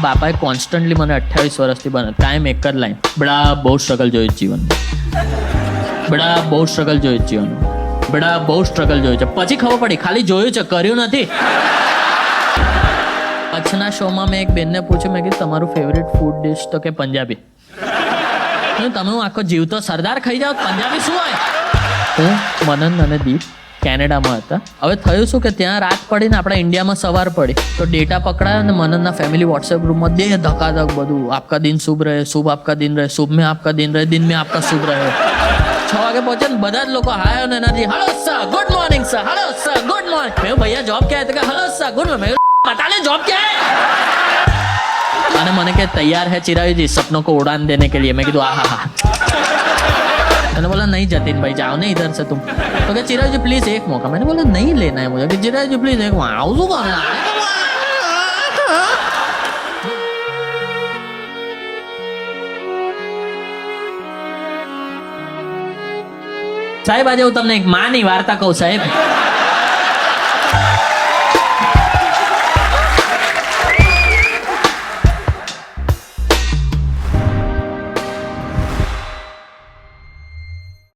બાપાએ કોન્સ્ટન્ટલી મને 28 વર્ષથી બને કાયમ એક જ લાઈન, બડા બહુ સ્ટ્રગલ જોયું જીવન, બડા બહુ સ્ટ્રગલ જોયું જીવન, બડા બહુ સ્ટ્રગલ જોયું છે. પછી ખબર પડી ખાલી જોયું છે, કર્યું નથી. કચ્છના શોમાં મેં એક બેનને પૂછ્યું, મેં કીધું તમારું ફેવરેટ ફૂડ ડિશ? તો કે પંજાબી. તમે હું આખો જીવતો સરદાર ખાઈ જાઓ, પંજાબી શું હોય? હું, મનન અને દીપ કેનેડામાં હતા. હવે થયું શું કે ત્યાં રાત પડીને આપણા ઇન્ડિયામાં સવાર પડી, તો ડેટા પકડાયો અને મનનના ફેમિલી વોટ્સએપ ગ્રુપમાં દે ધકાધક બધું, આપકા દિન શુભ રહે, શુભ આપકા દિન રહે, શુભ में आपका दिन रहे, दिन में आपका शुभ रहे. 6 વાગે પહોંચે ને બધા જ લોકો હાય અને એનાથી hello sir, good morning sir, hello sir, good morning. મેં ભૈયા જોબ ક્યાં है? तो हलो सर, गुड मॉर्निंग. बता ले जॉब क्या है? અને મને કે તૈયાર है चिरायू जी सपनों को उड़ान देने के लिए. मैं कहा हाँ हाँ. मैंने बोला नहीं जतिन भाई जाओ ना इधर से तुम. तो क्या चिरायू जी प्लीज एक मौका. मैंने बोला नहीं लेना है मुझे. कि चिरायू जी प्लीज एक मौका. आऊँ कौन સાહેબ આજે હું તમને એક માની વાર્તા કહું સાહેબ.